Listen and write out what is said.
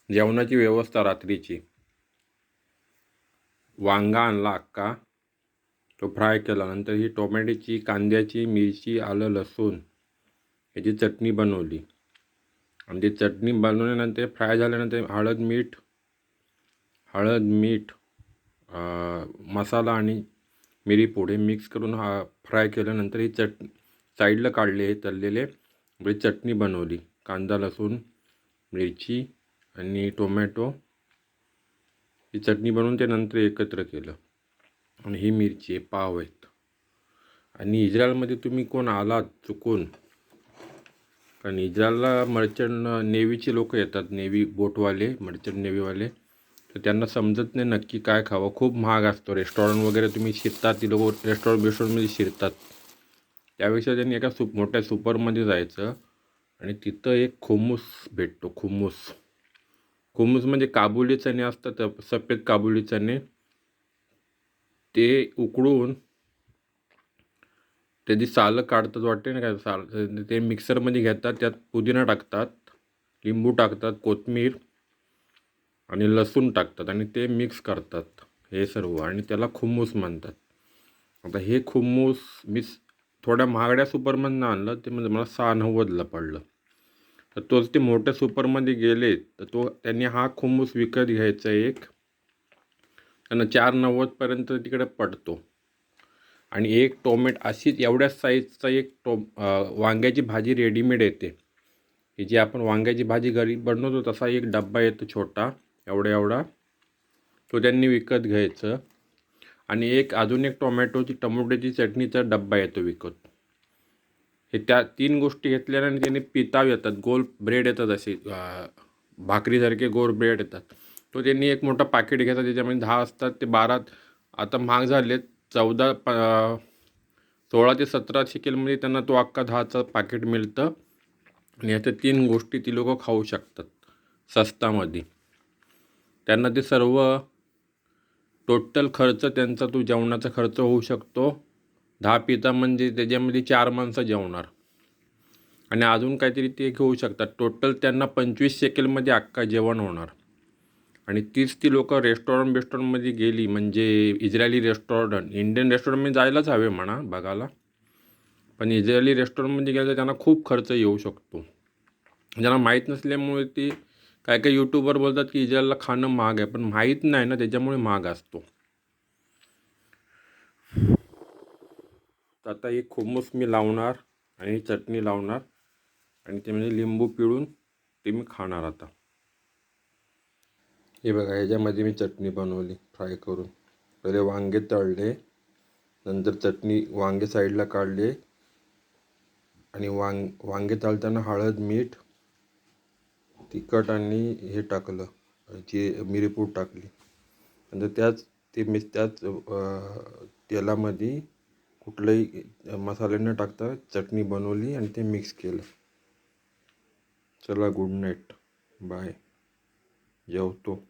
जेवणाची व्यवस्था रात्रीची. वांगा आणला अख्खा, तो फ्राय केला. नंतर ही टोमॅटोची, कांद्याची, मिरची, आलं, लसूण याची चटणी बनवली. आणि ती चटणी बनवल्यानंतर फ्राय झाल्यानंतर हळद मीठ मसाला आणि मिरीपूड हे मिक्स करून फ्राय केल्यानंतर ही साईडला काढले. हे तळलेले चटणी बनवली. कांदा, लसूण, मिरची आणि टोमॅटो ही चटणी बनवून ते नंतर एकत्र केलं. आणि ही मिरची पाव आहेत. आणि इस्रायलमध्ये तुम्ही कोण आलात चुकून, कारण इस्रायलला मर्चंट नेव्हीचे लोक येतात, नेव्ही बोटवाले, मर्चंट नेव्हीवाले, तर त्यांना समजत नाही नक्की काय खावं. खूप महाग असतो. रेस्टॉरंट वगैरे तुम्ही शिरतात, ती लोक रेस्टॉरंटमध्ये शिरतात. त्यापेक्षा त्यांनी एका मोठ्या सुपरमध्ये जायचं आणि तिथं एक खुम्मुस भेटतो. खुम्मुस म्हणजे काबुली चणे असतात, सफेद काबुली चणे. ते उकडून त्याची सालं काढतात, वाटते ना काय साल, ते मिक्सरमध्ये घेतात. त्यात पुदिना टाकतात, लिंबू टाकतात, कोथिंबीर आणि लसूण टाकतात आणि ते मिक्स करतात हे सर्व, आणि त्याला खुम्मुस म्हणतात. आता हे खुम्मुस मी थोड्या महागड्या सुपरमधनं आणलं, ते म्हणजे मला 690ला पडलं. तर तोच ते मोठ्या सुपरमध्ये गेले तर त्यांनी हा खुम्मुस विकत घ्यायचा एक, त्यांना 490पर्यंत तिकडे पडतो. आणि एक अशीच एवढ्याच साईजचा वांग्याची भाजी रेडीमेड येते, की जी आपण वांग्याची भाजी घरी बनवतो तसा एक डब्बा येतो छोटा एवढा, तो त्यांनी विकत घ्यायचं. आणि अजून एक टोमॅटोची चटणीचा डब्बा येतो विकत. हे त्या 3 गोष्टी घेतल्याने त्याने पिताव येतात, गोल ब्रेड येतात, असे भाकरीसारखे गोल ब्रेड येतात. तो त्यांनी एक मोठा पाकिट घेतात, त्याच्यामध्ये 10 असतात. ते 12 आता महाग झाले, 16 ते 17 शेकेलमध्ये त्यांना तो अख्खा 10चं पाकिट मिळतं. आणि याच्या 3 गोष्टी ती लोक खाऊ शकतात स्वस्तामध्ये. त्यांना ते सर्व टोटल खर्च त्यांचा तो जेवणाचा खर्च होऊ शकतो 10 पिता, म्हणजे त्याच्यामध्ये 4 माणसं जेवणार. आणि अजून काहीतरी ते घेऊ शकतात. टोटल त्यांना 25 शेकेलमध्ये अख्खा जेवण होणार. आणि तीच ती लोक रेस्टॉरंटमध्ये गेली, म्हणजे इस्रायली रेस्टॉरंट, इंडियन रेस्टॉरंटमध्ये जायलाच हवे म्हणा बघायला, पण इस्रायली रेस्टॉरंटमध्ये गेलं तर त्यांना खूप खर्च येऊ शकतो. ज्यांना माहीत नसल्यामुळे ती काय यूट्यूबर बोलतात की इस्रायलला खाणं महाग आहे, पण माहीत नाही ना, त्याच्यामुळे महाग असतो. तर आता एक खुम्मुस मी लावणार आणि चटणी लावणार आणि ते म्हणजे लिंबू पिळून ते मी खाणार. आता हे बघा, ह्याच्यामध्ये मी चटणी बनवली फ्राय करून. पहिले वांगे तळले, नंतर चटणी, वांगे साईडला काढले आणि वांगे तळताना हळद, मीठ, तिखट आणि हे टाकलं, जी मिरीपूड टाकली. नंतर त्याच तेलामध्ये कुठलंही मसाले न टाकता चटणी बनवली आणि ते मिक्स केलं. चला, गुड नाईट, बाय, जेवतो.